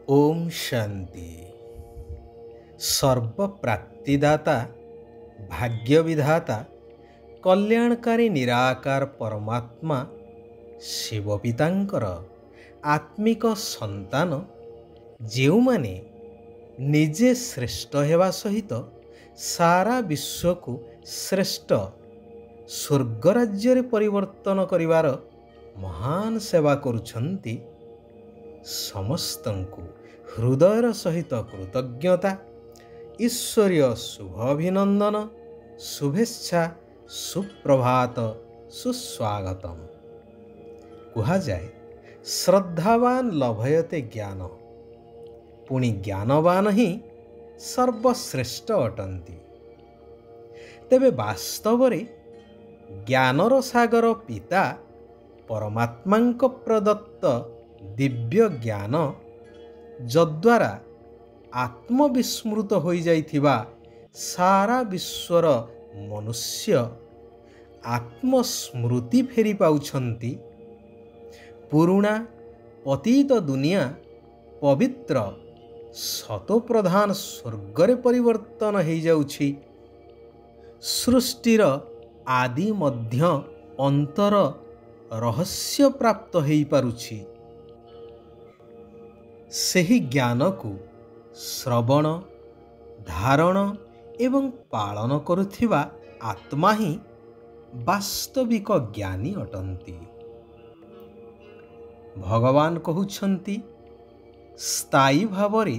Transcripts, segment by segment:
ओम शांति। सर्वप्राप्तिदाता, भाग्य विधाता, कल्याणकारी निराकार परमात्मा शिव पितांकर आत्मिक संतान जो माने निजे श्रेष्ठ हेबा सहित सारा विश्व को श्रेष्ठ स्वर्ग राज्य रे परिवर्तन करिवार महान सेवा करुछंती, समस्तंकु हृदयर सहित कृतज्ञता, ईश्वरीय शुभ अभिनंदन, शुभेच्छा, सुप्रभात, सुस्वागतम। कहा जाए श्रद्धावान लभयते ज्ञान, पुणी ज्ञानवान ही सर्वश्रेष्ठ अटंती। तेबे वास्तव रे ज्ञानर सागर पिता परमात्मांक प्रदत्त दिव्य ज्ञान जद्वारा आत्मविस्मृत हो जाइथिबा सारा विश्वर मनुष्य आत्मस्मृति फेरी पाउछंती, पुरुणा पतित दुनिया पवित्र सतोप्रधान स्वर्गरे परिवर्तन हो जाउछि। सृष्टिर आदि मध्य अंतर रहस्य प्राप्त हो पारुछि। सही ज्ञान को श्रवण, धारण एवं पालन करुथिबा आत्मा ही वास्तविक ज्ञानी अटंती। भगवान कहउछंती स्थायी भावरे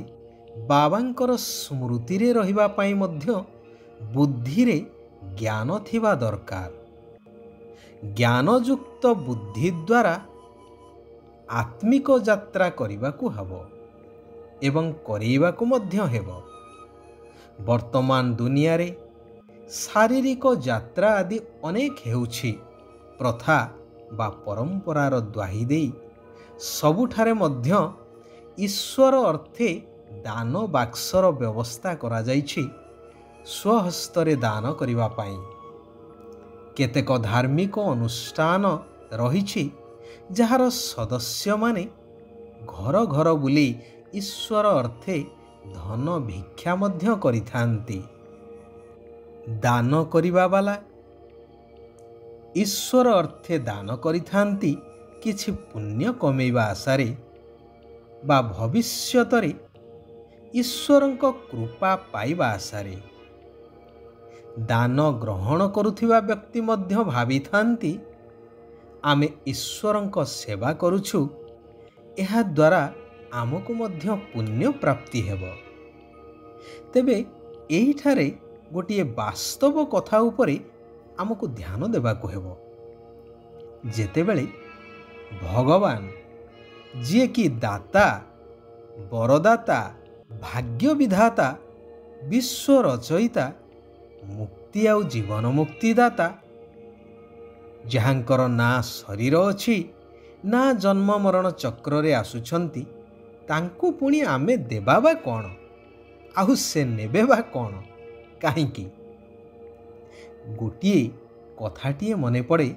बाबांकर स्मृति रे रहिबा पाई मध्य बुद्धि रे ज्ञान थिबा दरकार। ज्ञानयुक्त बुद्धि द्वारा आत्मिक यात्रा करिबाकु हबो एवं करेइबाकु मध्य हेबो। वर्तमान दुनिया रे शारीरिक यात्रा आदि अनेक हेउछि। प्रथा बा परंपरार द्वाही देई सबुठारे मध्य ईश्वर अर्थे दान बाक्सर व्यवस्था करा जाइछि स्वहस्तरे दान करिबा पाई। केतेक धार्मिक अनुष्ठान रहिछि जहार सदस्य माने घर घर बुली ईश्वर अर्थे धन भिक्षा मध्य करिथांती। दान करिबा वाला ईश्वर अर्थे दान करिथांती किछि पुण्य कमेइबा आशारे बा भविष्यतरे ईश्वरंक कृपा पाइबा आशारे। दान ग्रहण करुथिबा व्यक्ति मध्य भाविथांती आमे ईश्वरंक सेवा करुछु, एहा द्वारा आमको मध्य पुण्य प्राप्ति हेबो। तेबे एहिठारे गोटिए वास्तव कथा उपरे आमको ध्यान देबाको हेबो। जेतेबेले भगवान जे कि दाता, बरदाता, भाग्य विधाता, विश्व रचयिता, मुक्ति आउ जीवन मुक्तिदाता, जहाँकर ना शरीर अछि ना जन्म मरण चक्र रे आसुछंती, तांकु पुणी आमे देबा बा कोन, आउ से नेबे बा कोन, काहींकी? गोटिए कथाटिए मने पड़े।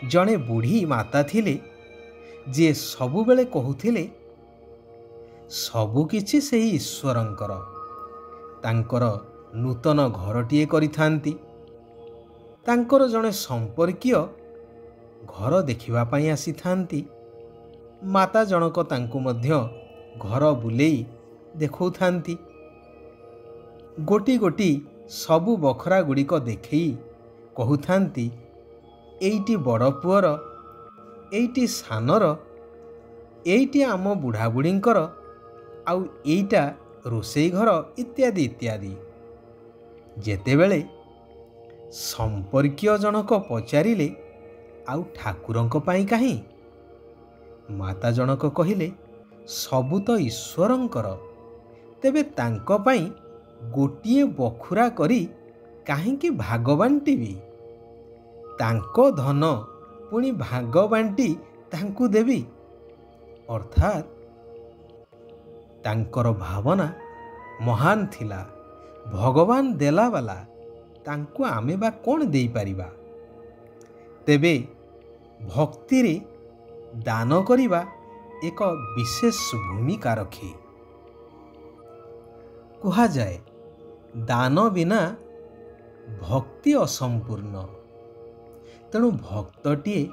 जणे बुढ़ी माता थिले जे सबु बेले कहूथिले सबु किछि सेही ईश्वरंकर। तांकर नूतन घरटिए करिथांती। तांकर जणे संपर्कीय घर देखिबा पाई आसीथांती। माता जनक तांकु मध्य घर बुलेई देखौथांती। गोटी गोटी सबु बखरा गुड़िक देखेई कहूथांती, एइटी बड़ पुअर, एइटी सानर, एइटी आम बुढ़ा बुढ़ींकर, आउ एइटा रोषेई घर इत्यादि इत्यादि। जेतेबेले संपर्कीय जनक पचारिले आउ ठाकुरंक पाई काहीं, माता जनक कहिले सबु तो ईश्वरंकर, तेबे तांक पाई गोटिए बखुरा करी काहींकी भाग बांटिबी? तांको धन पुणी भाग बांटी तांकु देवी। अर्थात तांकर भावना महान थिला। भगवान देला वाला, तांकु आमे बा कोन देई परिबा? तेबे भक्ति रे दान करिबा ଏକ ବିଶେଷ ଭୂମିକା ରଖେ। କୁହାଯାଏ ଦାନ ବିନା ଭକ୍ତି ଅସମ୍ପୂର୍ଣ୍ଣ। ତେଣୁ ଭକ୍ତଟିଏ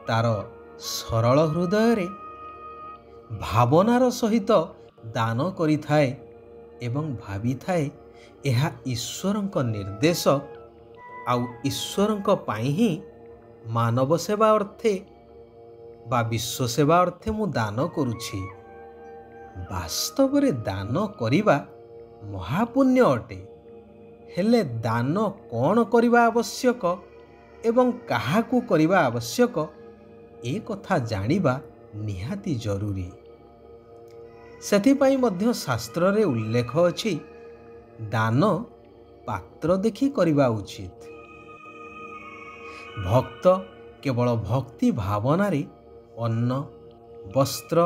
ତାର ସରଳ ହୃଦୟରେ ଭାବନାର ସହିତ ଦାନ କରିଥାଏ ଏବଂ ଭାବିଥାଏ ଏହା ଈଶ୍ୱରଙ୍କ ନିର୍ଦ୍ଦେଶ, ଆଉ ଈଶ୍ୱରଙ୍କ ପାଇଁ ହିଁ ମାନବ ସେବା ଅର୍ଥେ ବା ବିଶ୍ୱ ସେବା ଅର୍ଥେ ମୁଁ ଦାନ କରୁଛି। ବାସ୍ତବରେ ଦାନ କରିବା ମହାପୁଣ୍ୟ ଅଟେ। ହେଲେ ଦାନ କ'ଣ କରିବା ଆବଶ୍ୟକ ଏବଂ କାହାକୁ କରିବା ଆବଶ୍ୟକ ଏ କଥା ଜାଣିବା ନିହାତି ଜରୁରୀ। ସେଥିପାଇଁ ମଧ୍ୟ ଶାସ୍ତ୍ରରେ ଉଲ୍ଲେଖ ଅଛି ଦାନ ପାତ୍ର ଦେଖି କରିବା ଉଚିତ। ଭକ୍ତ କେବଳ ଭକ୍ତି ଭାବନାରେ ଅନ୍ନ, ବସ୍ତ୍ର,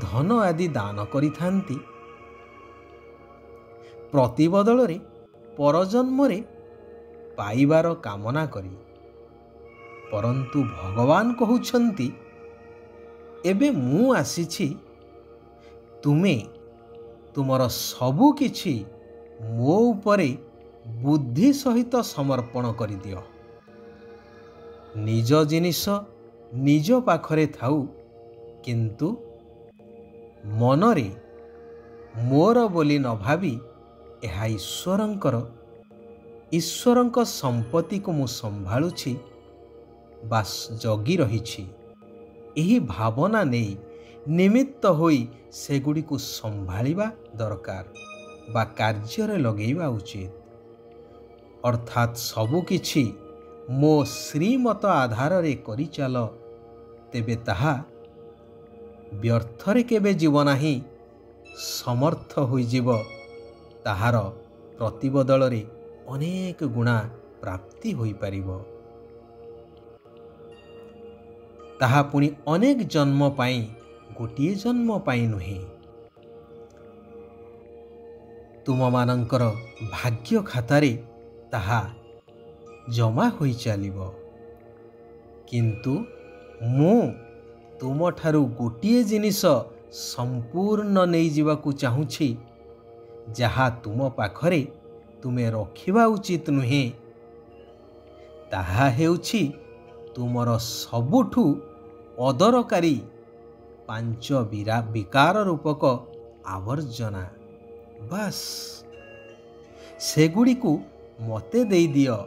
ଧନ ଆଦି ଦାନ କରିଥାନ୍ତି। ପ୍ରତିବଦଳରେ ପରଜନ୍ମରେ ପାଇବାର କାମନା କରି। ପରନ୍ତୁ ଭଗବାନ କହୁଛନ୍ତି ଏବେ ମୁଁ ଆସିଛି, ତୁମେ ତୁମର ସବୁ କିଛି ମୋ ଉପରେ ବୁଦ୍ଧି ସହିତ ସମର୍ପଣ କରିଦିଅ। ନିଜ ଜିନିଷ ନିଜ ପାଖରେ ଥାଉ, କିନ୍ତୁ ମନରେ ମୋର ବୋଲି ନ ଭାବି ଏହା ଈଶ୍ୱରଙ୍କ ସମ୍ପତ୍ତିକୁ ମୁଁ ସମ୍ଭାଳୁଛି ବା ଜଗି ରହିଛି। ଏହି ଭାବନା ନେଇ ନିମିତ୍ତ ହୋଇ ସେଗୁଡ଼ିକୁ ସମ୍ଭାଳିବା ଦରକାର ବା କାର୍ଯ୍ୟରେ ଲଗେଇବା ଉଚିତ। ଅର୍ଥାତ୍ ସବୁକିଛି ମୋ ଶ୍ରୀମତ ଆଧାରରେ କରିଚାଲ, ତେବେ ତାହା ବ୍ୟର୍ଥରେ କେବେ ଯିବ ନାହିଁ, ସମର୍ଥ ହୋଇଯିବ। ତାହାର ପ୍ରତିବଦଳରେ ଅନେକ ଗୁଣା ପ୍ରାପ୍ତି ହୋଇପାରିବ। ତାହା ପୁଣି ଅନେକ ଜନ୍ମ ପାଇଁ, ଗୋଟିଏ ଜନ୍ମ ପାଇଁ ନୁହେଁ। ତୁମମାନଙ୍କର ଭାଗ୍ୟ ଖାତାରେ ତାହା ଜମା ହୋଇ ଚାଲିବ। କିନ୍ତୁ ମୁଁ ତୁମଠାରୁ ଗୋଟିଏ ଜିନିଷ ସମ୍ପୂର୍ଣ୍ଣ ନେଇଯିବାକୁ ଚାହୁଁଛି, ଯାହା ତୁମ ପାଖରେ ତୁମେ ରଖିବା ଉଚିତ ନୁହେଁ। ତାହା ହେଉଛି ତୁମର ସବୁଠୁ ଅଦରକାରୀ 5 ବିକାର ରୂପକ ଆବର୍ଜନା। ବାସ୍ ସେଗୁଡ଼ିକୁ ମୋତେ ଦେଇଦିଅ।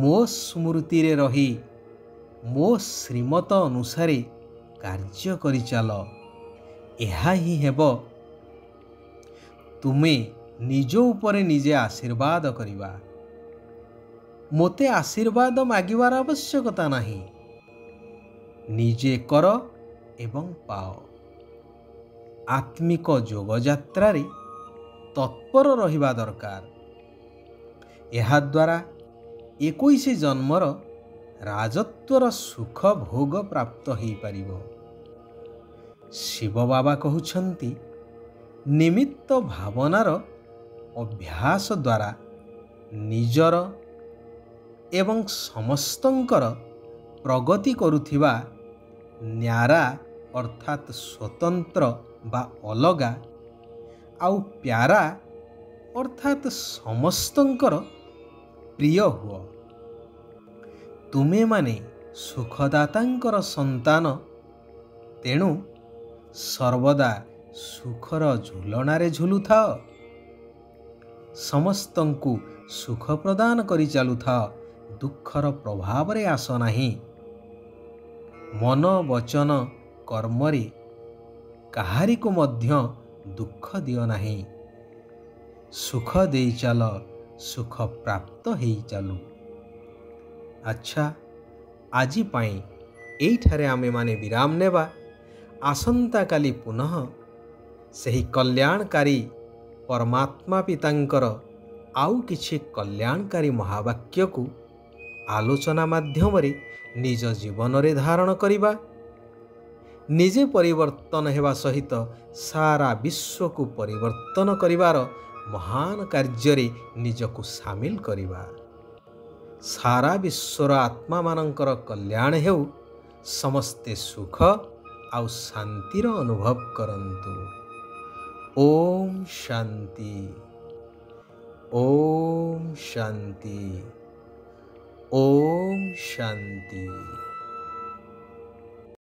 ମୋ ସ୍ମୃତିରେ ରହି ମୋ ଶ୍ରୀମତ ଅନୁସାରେ କାର୍ଯ୍ୟ କରିଚାଲ। ଏହା ହିଁ ହେବ ତୁମେ ନିଜ ଉପରେ ନିଜେ ଆଶୀର୍ବାଦ କରିବା। ମୋତେ ଆଶୀର୍ବାଦ ମାଗିବାର ଆବଶ୍ୟକତା ନାହିଁ। ନିଜେ କର ଏବଂ ପାଅ। ଆତ୍ମିକ ଯୋଗଯାତ୍ରାରେ ତତ୍ପର ରହିବା ଦରକାର। ଏହାଦ୍ୱାରା 21 ଜନ୍ମର ରାଜତ୍ୱର ସୁଖ ଭୋଗ ପ୍ରାପ୍ତ ହୋଇପାରିବ। ଶିବ ବାବା କହୁଛନ୍ତି ନିମିତ୍ତ ଭାବନାର ଅଭ୍ୟାସ ଦ୍ୱାରା ନିଜର ଏବଂ ସମସ୍ତଙ୍କର ପ୍ରଗତି କରୁଥିବା ନ୍ୟାରା ଅର୍ଥାତ୍ ସ୍ୱତନ୍ତ୍ର ବା ଅଲଗା, ଆଉ ପ୍ୟାରା ଅର୍ଥାତ୍ ସମସ୍ତଙ୍କର ପ୍ରିୟ ହୁଅ। ତୁମେମାନେ ସୁଖଦାତାଙ୍କର ସନ୍ତାନ, ତେଣୁ ସର୍ବଦା ସୁଖର ଝୁଲଣାରେ ଝୁଲୁଥାଅ। ସମସ୍ତଙ୍କୁ ସୁଖ ପ୍ରଦାନ କରି ଚାଲୁଥାଅ, ଦୁଃଖର ପ୍ରଭାବରେ ଆସ ନାହିଁ। ମନ, ବଚନ, କର୍ମରେ କାହାରିକୁ ମଧ୍ୟ ଦୁଃଖ ଦିଅ ନାହିଁ। ସୁଖ ଦେଇ ଚାଲ, ସୁଖ ପ୍ରାପ୍ତ ହେଇ ଚାଲୁ। ଆଚ୍ଛା, ଆଜି ପାଇଁ ଏଇଠାରେ ଆମେମାନେ ବିରାମ ନେବା। ଆସନ୍ତାକାଲି ପୁନଃ ସେହି କଲ୍ୟାଣକାରୀ ପରମାତ୍ମା ପିତାଙ୍କର ଆଉ କିଛି କଲ୍ୟାଣକାରୀ ମହାବାକ୍ୟକୁ ଆଲୋଚନା ମାଧ୍ୟମରେ ନିଜ ଜୀବନରେ ଧାରଣ କରିବା। ନିଜେ ପରିବର୍ତ୍ତନ ହେବା ସହିତ ସାରା ବିଶ୍ୱକୁ ପରିବର୍ତ୍ତନ କରିବାର ମହାନ କାର୍ଯ୍ୟରେ ନିଜକୁ ସାମିଲ କରିବା। ସାରା ବିଶ୍ୱର ଆତ୍ମାମାନଙ୍କର କଲ୍ୟାଣ ହେଉ। ସମସ୍ତେ ସୁଖ ଆଉ ଶାନ୍ତିର ଅନୁଭବ କରନ୍ତୁ। ଓମ୍ ଶାନ୍ତି, ଓମ୍ ଶାନ୍ତି, ଓମ୍ ଶାନ୍ତି।